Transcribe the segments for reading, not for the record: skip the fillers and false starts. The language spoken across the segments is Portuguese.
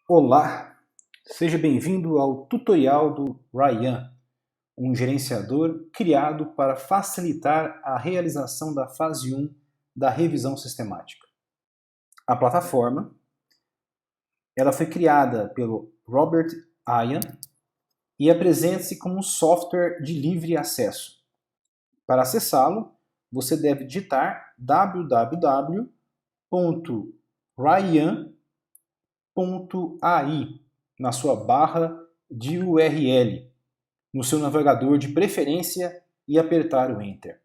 Olá, seja bem-vindo ao tutorial do Ryan, um gerenciador criado para facilitar a realização da fase 1 da revisão sistemática. A plataforma ela foi criada pelo Robert Ian e apresenta-se como um software de livre acesso. Para acessá-lo, você deve digitar www.ryan.ai na sua barra de URL, no seu navegador de preferência e apertar o Enter.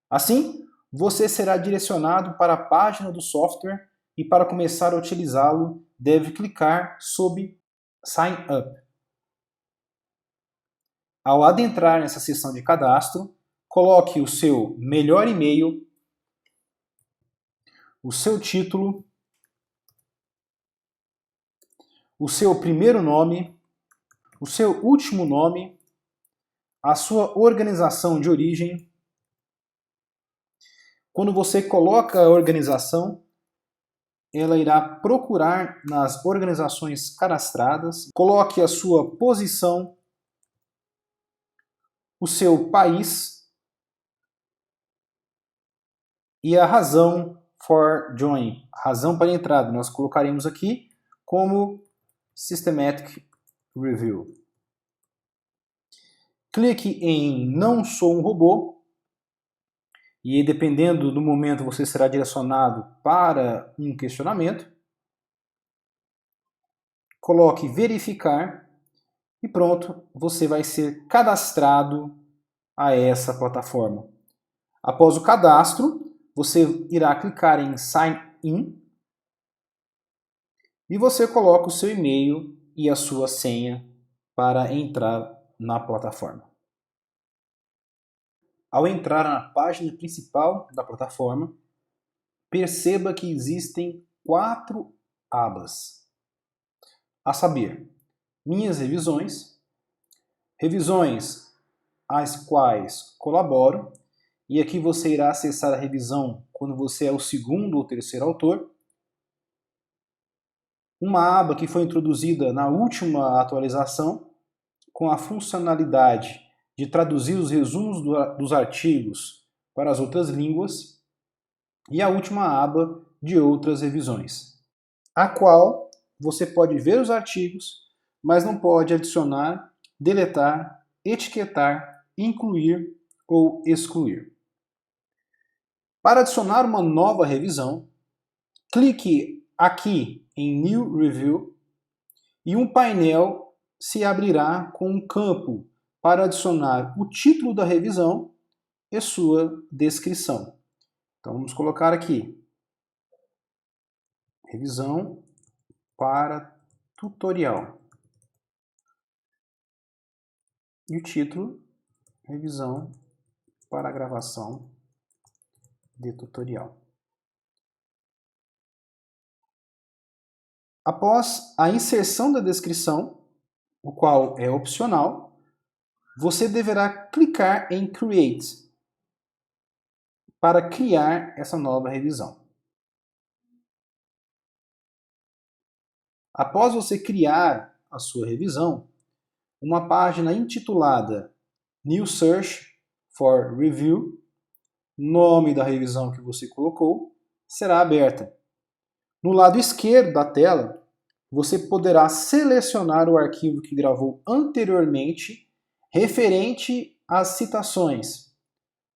Assim, você será direcionado para a página do software e para começar a utilizá-lo, deve clicar sob Sign Up. Ao adentrar nessa seção de cadastro, coloque o seu melhor e-mail, o seu título, o seu primeiro nome, o seu último nome, a sua organização de origem. Quando você coloca a organização, ela irá procurar nas organizações cadastradas, coloque a sua posição, o seu país e a razão for join, razão para entrada. Nós colocaremos aqui como Systematic Review. Clique em Não sou um robô e, dependendo do momento, você será direcionado para um questionamento. Coloque verificar e pronto, você vai ser cadastrado a essa plataforma. Após o cadastro, você irá clicar em Sign In e você coloca o seu e-mail e a sua senha para entrar na plataforma. Ao entrar na página principal da plataforma, perceba que existem 4 abas, a saber, Minhas revisões, revisões às quais colaboro, e aqui você irá acessar a revisão quando você é o segundo ou terceiro autor. Uma aba que foi introduzida na última atualização, com a funcionalidade de traduzir os resumos dos artigos para as outras línguas, e a última aba de outras revisões, a qual você pode ver os artigos, mas não pode adicionar, deletar, etiquetar, incluir ou excluir. Para adicionar uma nova revisão, clique aqui em New Review e um painel se abrirá com um campo para adicionar o título da revisão e sua descrição. Então vamos colocar aqui, revisão para tutorial. E o título, revisão para gravação de tutorial. Após a inserção da descrição, o qual é opcional, você deverá clicar em Create para criar essa nova revisão. Após você criar a sua revisão, uma página intitulada New Search for Review, nome da revisão que você colocou, será aberta. No lado esquerdo da tela, você poderá selecionar o arquivo que gravou anteriormente referente às citações.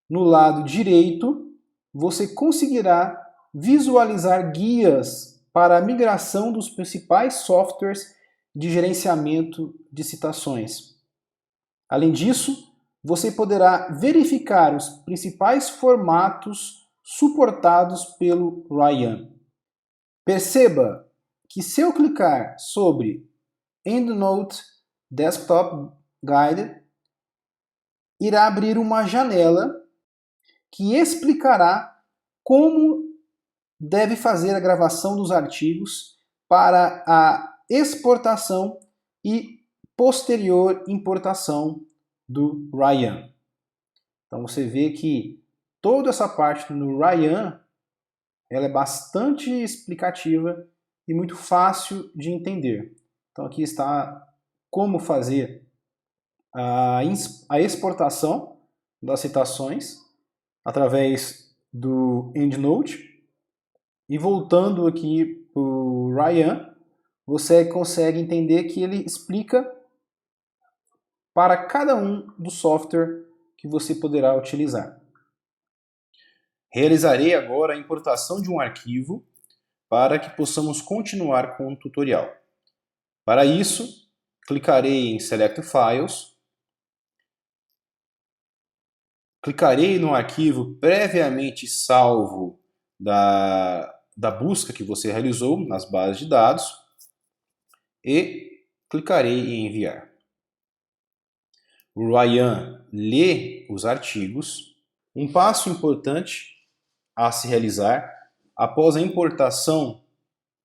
No lado direito, você conseguirá visualizar guias para a migração dos principais softwares de gerenciamento de citações. Além disso, você poderá verificar os principais formatos suportados pelo Ryan. Perceba que se eu clicar sobre EndNote Desktop Guide, irá abrir uma janela que explicará como deve fazer a gravação dos artigos para a exportação e posterior importação do Ryan. Então você vê que toda essa parte no Ryan ela é bastante explicativa e muito fácil de entender. Então aqui está como fazer a exportação das citações através do EndNote. E voltando aqui para o Ryan, você consegue entender que ele explica para cada um do software que você poderá utilizar. Realizarei agora a importação de um arquivo para que possamos continuar com o tutorial. Para isso, clicarei em Select Files, clicarei no arquivo previamente salvo da busca que você realizou nas bases de dados e clicarei em enviar. O Ryan lê os artigos. Um passo importante a se realizar após a importação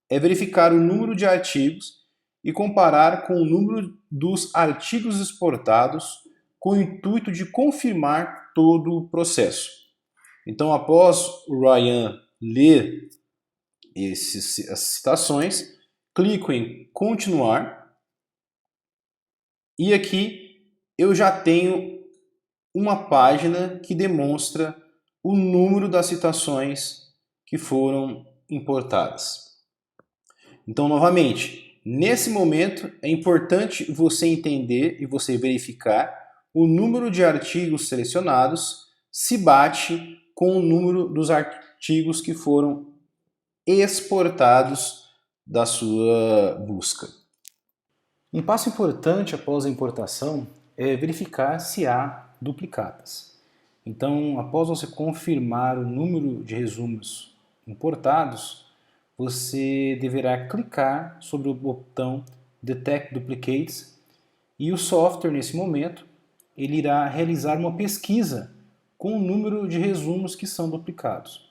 é verificar o número de artigos e comparar com o número dos artigos exportados com o intuito de confirmar todo o processo. Então, após o Ryan ler essas citações, clico em continuar e aqui eu já tenho uma página que demonstra o número das citações que foram importadas. Então, novamente, nesse momento é importante você entender e você verificar o número de artigos selecionados se bate com o número dos artigos que foram exportados da sua busca. Um passo importante após a importação é verificar se há duplicatas. Então, após você confirmar o número de resumos importados, você deverá clicar sobre o botão Detect Duplicates e o software, nesse momento, ele irá realizar uma pesquisa com o número de resumos que são duplicados.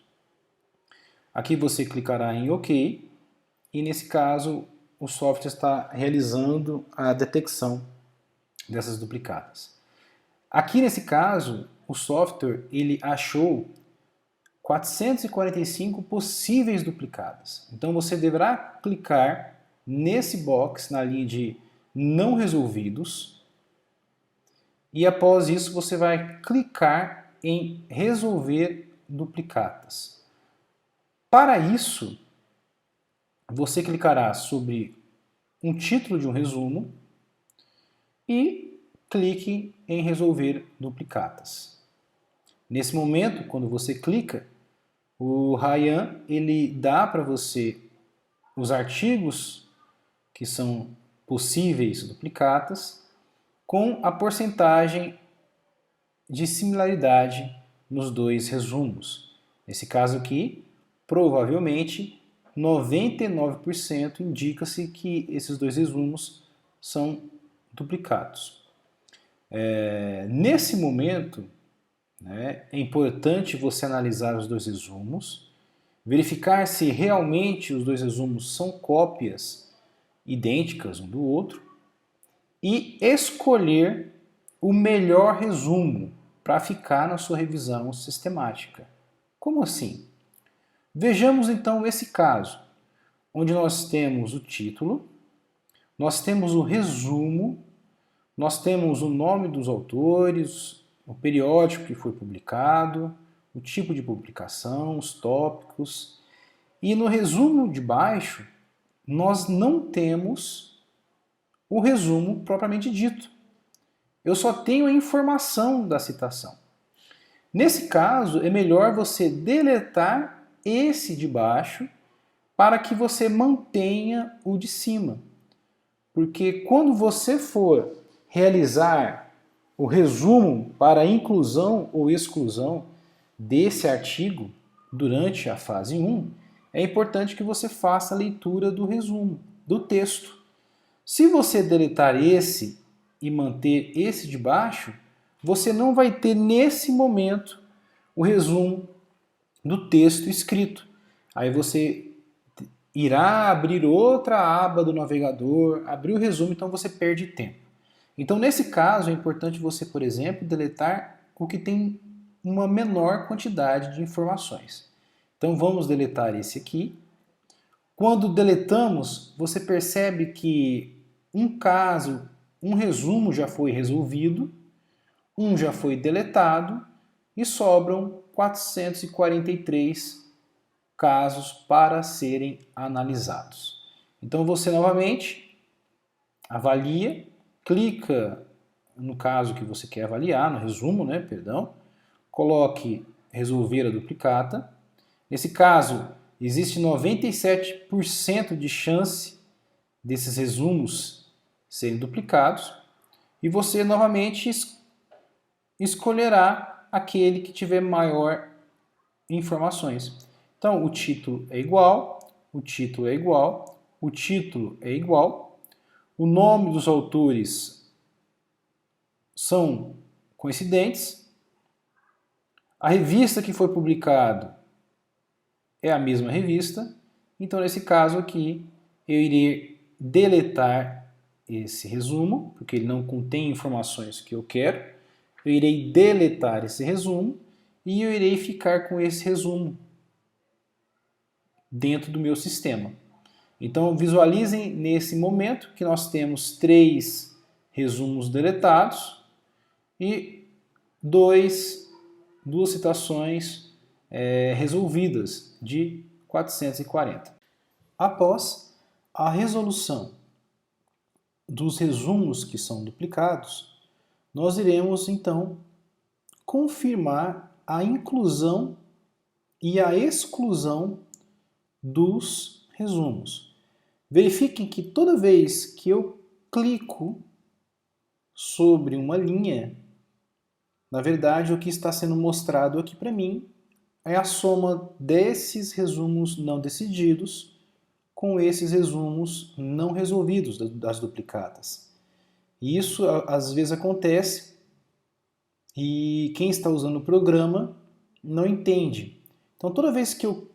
Aqui você clicará em OK e, nesse caso, o software está realizando a detecção dessas duplicadas. Aqui, nesse caso, o software ele achou 445 possíveis duplicadas. Então você deverá clicar nesse box na linha de não resolvidos e após isso você vai clicar em resolver duplicatas. Para isso, você clicará sobre um título de um resumo e clique em resolver duplicatas. Nesse momento, quando você clica, o Ryan ele dá para você os artigos que são possíveis duplicatas com a porcentagem de similaridade nos dois resumos. Nesse caso aqui, provavelmente 99% indica-se que esses dois resumos são duplicados. Nesse momento, é importante você analisar os dois resumos, verificar se realmente os dois resumos são cópias idênticas um do outro e escolher o melhor resumo para ficar na sua revisão sistemática. Como assim? Vejamos então esse caso, onde nós temos o título, nós temos o resumo, nós temos o nome dos autores, o periódico que foi publicado, o tipo de publicação, os tópicos. E no resumo de baixo, nós não temos o resumo propriamente dito. Eu só tenho a informação da citação. Nesse caso, é melhor você deletar esse de baixo para que você mantenha o de cima. Porque quando você for realizar o resumo para inclusão ou exclusão desse artigo durante a fase 1, é importante que você faça a leitura do resumo, do texto. Se você deletar esse e manter esse de baixo, você não vai ter nesse momento o resumo do texto escrito. Aí você irá abrir outra aba do navegador, abrir o resumo, então você perde tempo. Então, nesse caso, é importante você, por exemplo, deletar o que tem uma menor quantidade de informações. Então, vamos deletar esse aqui. Quando deletamos, você percebe que um caso, um resumo já foi resolvido, um já foi deletado e sobram 443 casos para serem analisados. Então você novamente avalia, clica no caso que você quer avaliar, no resumo, coloque resolver a duplicata. Nesse caso, existe 97% de chance desses resumos serem duplicados e você novamente escolherá aquele que tiver maior informações. Então, o título é igual, o título é igual, o título é igual, o nome dos autores são coincidentes, a revista que foi publicado é a mesma revista, então nesse caso aqui eu irei deletar esse resumo, porque ele não contém informações que eu quero, eu irei deletar esse resumo e eu irei ficar com esse resumo dentro do meu sistema. Então visualizem nesse momento que nós temos 3 resumos deletados e duas citações resolvidas de 440. Após a resolução dos resumos que são duplicados, nós iremos então confirmar a inclusão e a exclusão dos resumos. Verifiquem que toda vez que eu clico sobre uma linha, na verdade o que está sendo mostrado aqui para mim é a soma desses resumos não decididos com esses resumos não resolvidos das duplicatas. E isso às vezes acontece e quem está usando o programa não entende. Então toda vez que eu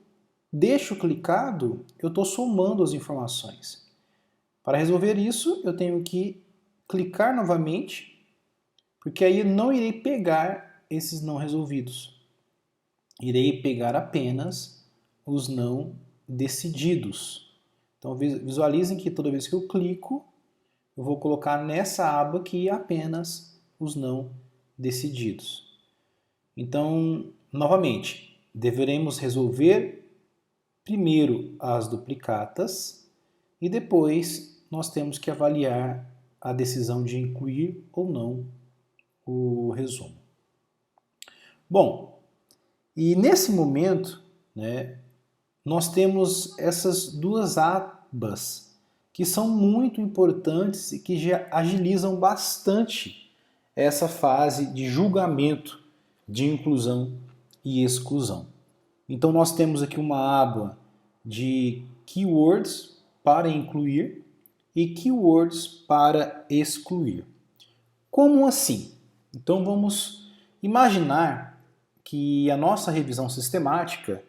deixo clicado, eu estou somando as informações. Para resolver isso, eu tenho que clicar novamente, porque aí eu não irei pegar esses não resolvidos. Irei pegar apenas os não decididos. Então visualizem que toda vez que eu clico, eu vou colocar nessa aba aqui apenas os não decididos. Então, novamente, deveremos resolver primeiro as duplicatas e depois nós temos que avaliar a decisão de incluir ou não o resumo. Bom, e nesse momento, nós temos essas duas abas que são muito importantes e que já agilizam bastante essa fase de julgamento de inclusão e exclusão. Então nós temos aqui uma aba de keywords para incluir e keywords para excluir. Como assim? Então vamos imaginar que a nossa revisão sistemática,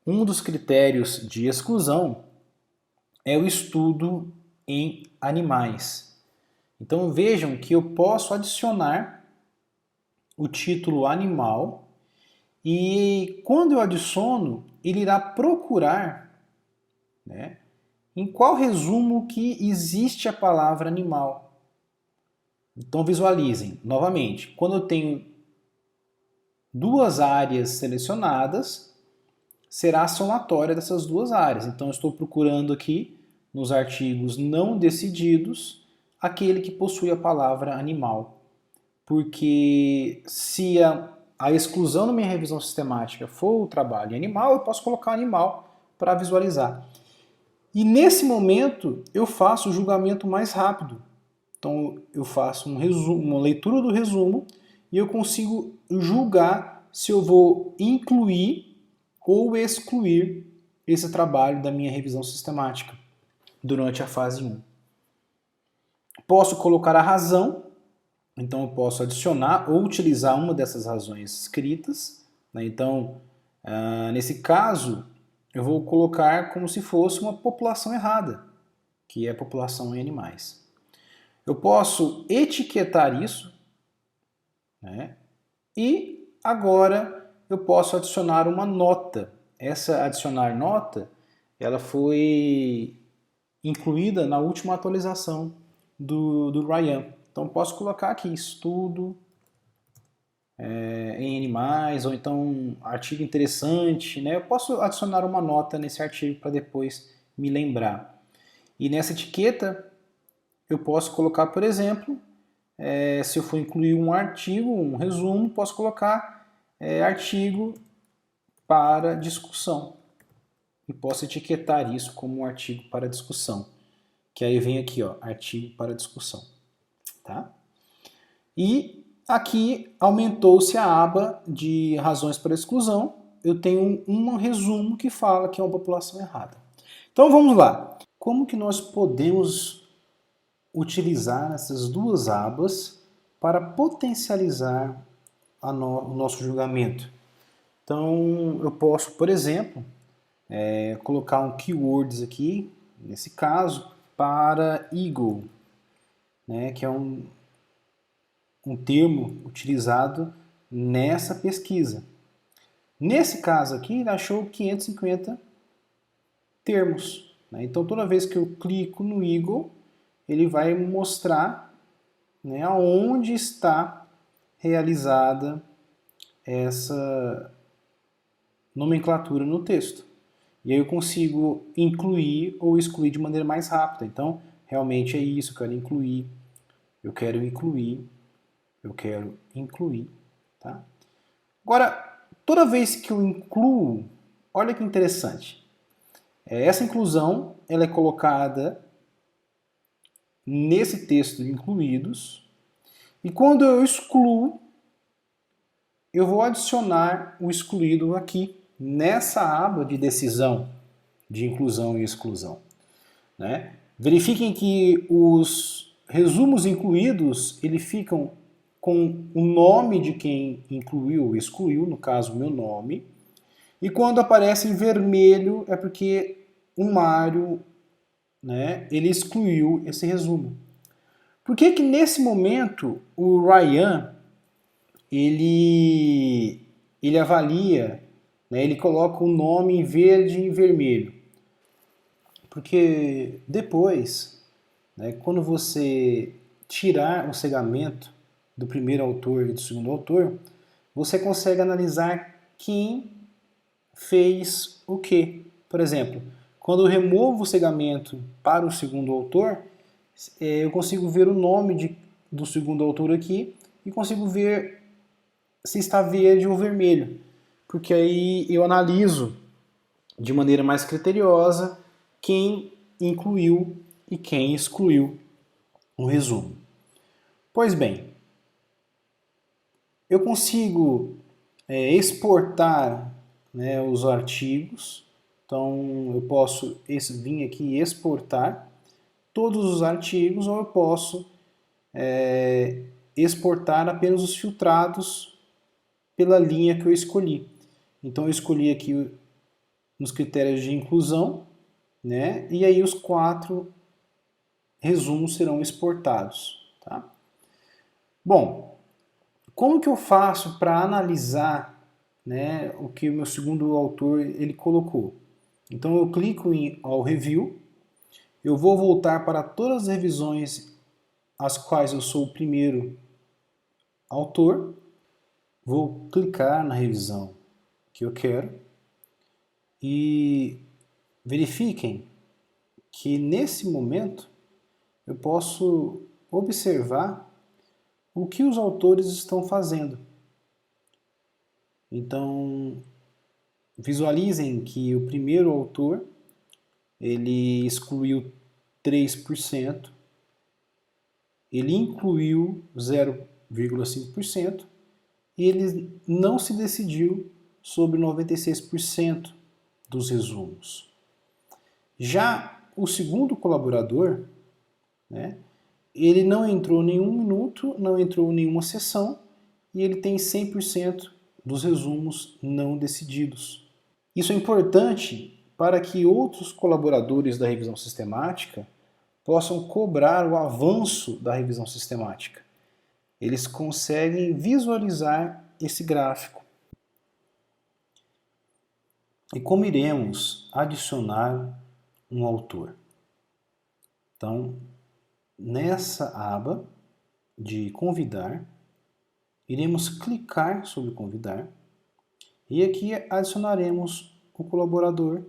um dos critérios de exclusão é o estudo em animais. Então vejam que eu posso adicionar o título animal e quando eu adiciono, ele irá procurar em qual resumo que existe a palavra animal. Então visualizem, novamente, quando eu tenho duas áreas selecionadas, será a somatória dessas duas áreas. Então eu estou procurando aqui, nos artigos não decididos, aquele que possui a palavra animal. Porque se a exclusão na minha revisão sistemática for o trabalho em animal, eu posso colocar animal para visualizar. E nesse momento eu faço o julgamento mais rápido. Então eu faço um resumo, uma leitura do resumo e eu consigo julgar se eu vou incluir ou excluir esse trabalho da minha revisão sistemática durante a fase 1. Posso colocar a razão, então eu posso adicionar ou utilizar uma dessas razões escritas. Então, nesse caso, eu vou colocar como se fosse uma população errada, que é a população em animais. Eu posso etiquetar isso, e agora eu posso adicionar uma nota. Essa adicionar nota ela foi incluída na última atualização do Ryan. Então posso colocar aqui estudo em animais, ou então artigo interessante, né? Eu posso adicionar uma nota nesse artigo para depois me lembrar. E nessa etiqueta eu posso colocar, por exemplo, se eu for incluir um artigo, um resumo, posso colocar artigo para discussão. E posso etiquetar isso como um artigo para discussão. Que aí vem aqui, ó, artigo para discussão. Tá? E aqui aumentou-se a aba de razões para exclusão. Eu tenho um resumo que fala que é uma população errada. Então vamos lá. Como que nós podemos utilizar essas duas abas para potencializar o nosso julgamento? Então eu posso, por exemplo, colocar um keywords aqui, nesse caso, para eagle, né, que é um termo utilizado nessa pesquisa. Nesse caso aqui, ele achou 550 termos. Né? Então, toda vez que eu clico no eagle, ele vai mostrar, né, aonde está realizada essa nomenclatura no texto. E aí eu consigo incluir ou excluir de maneira mais rápida. Então, realmente é isso, eu quero incluir, eu quero incluir, eu quero incluir. Tá? Agora, toda vez que eu incluo, olha que interessante. Essa inclusão ela é colocada nesse texto de incluídos. E quando eu excluo, eu vou adicionar o excluído aqui, nessa aba de decisão de inclusão e exclusão. Né? Verifiquem que os resumos incluídos, eles ficam com o nome de quem incluiu ou excluiu, no caso, o meu nome. E quando aparece em vermelho, é porque o Mário, né, ele excluiu esse resumo. Por que que nesse momento o Ryan ele avalia, né, ele coloca o nome em verde e em vermelho? Porque depois, né, quando você tirar o segmento do primeiro autor e do segundo autor, você consegue analisar quem fez o quê. Por exemplo, quando eu removo o segmento para o segundo autor, eu consigo ver o nome do segundo autor aqui e consigo ver se está verde ou vermelho, porque aí eu analiso de maneira mais criteriosa quem incluiu e quem excluiu o resumo. Pois bem, eu consigo exportar, né, os artigos. Então eu posso vir aqui e exportar todos os artigos, ou eu posso exportar apenas os filtrados pela linha que eu escolhi. Então eu escolhi aqui nos critérios de inclusão, né, e aí os 4 resumos serão exportados. Tá? Bom, como que eu faço para analisar, né, o que o meu segundo autor ele colocou? Então eu clico em All Review, eu vou voltar para todas as revisões as quais eu sou o primeiro autor, vou clicar na revisão que eu quero e verifiquem que nesse momento eu posso observar o que os autores estão fazendo. Então, visualizem que o primeiro autor ele excluiu 3%, ele incluiu 0,5% e ele não se decidiu sobre 96% dos resumos. Já o segundo colaborador, né, ele não entrou nenhum minuto, não entrou em nenhuma sessão e ele tem 100% dos resumos não decididos. Isso é importante para que outros colaboradores da revisão sistemática possam cobrar o avanço da revisão sistemática. Eles conseguem visualizar esse gráfico. e como iremos adicionar um autor. Então, nessa aba de convidar, iremos clicar sobre convidar e aqui adicionaremos o colaborador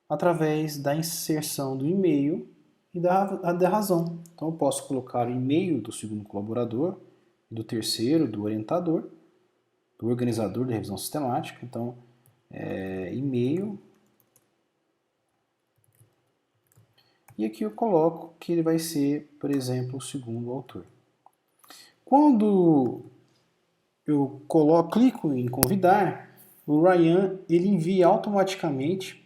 através da inserção do e-mail e da razão. Então eu posso colocar o e-mail do segundo colaborador, do terceiro, do orientador, do organizador da revisão sistemática. Então, e-mail. E aqui eu coloco que ele vai ser, por exemplo, o segundo autor. Quando eu clico em convidar, o Ryan ele envia automaticamente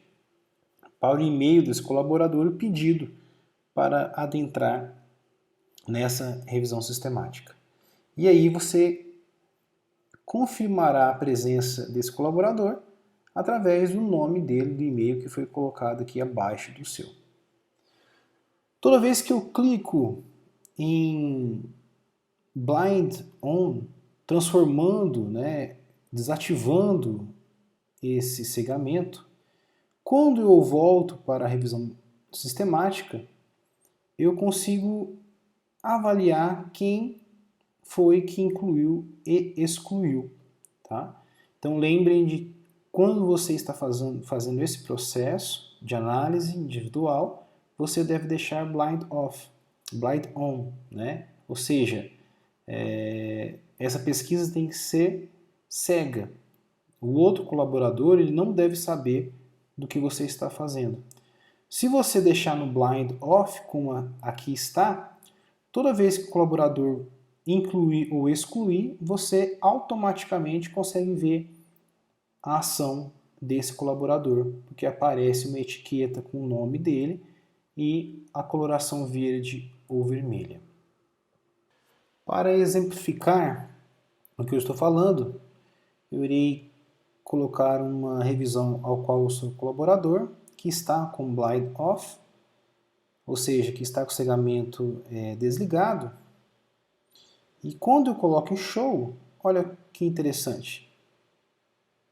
para o e-mail desse colaborador o pedido para adentrar nessa revisão sistemática. E aí você confirmará a presença desse colaborador através do nome dele, do e-mail que foi colocado aqui abaixo do seu. Toda vez que eu clico em Blind On, transformando, desativando esse cegamento, quando eu volto para a revisão sistemática, eu consigo avaliar quem foi que incluiu e excluiu. Tá? Então lembrem de quando você está fazendo esse processo de análise individual, você deve deixar blind off, blind on, Ou seja, essa pesquisa tem que ser cega. O outro colaborador ele não deve saber do que você está fazendo. Se você deixar no blind off, como aqui está, toda vez que o colaborador incluir ou excluir, você automaticamente consegue ver a ação desse colaborador, porque aparece uma etiqueta com o nome dele e a coloração verde ou vermelha. Para exemplificar o que eu estou falando, eu irei colocar uma revisão ao qual eu sou colaborador, que está com blind off, ou seja, que está com o cegamento desligado. E quando eu coloco em show, olha que interessante,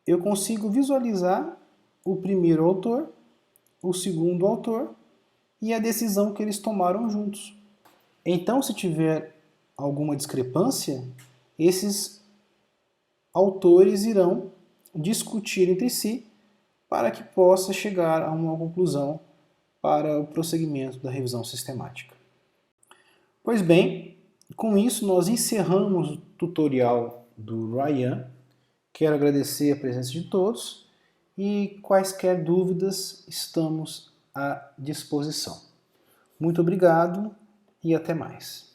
eu consigo visualizar o primeiro autor, o segundo autor e a decisão que eles tomaram juntos. Então, se tiver alguma discrepância, esses autores irão discutir entre si para que possa chegar a uma conclusão para o prosseguimento da revisão sistemática. Pois bem, com isso nós encerramos o tutorial do Ryan. Quero agradecer a presença de todos e quaisquer dúvidas estamos à disposição. Muito obrigado e até mais.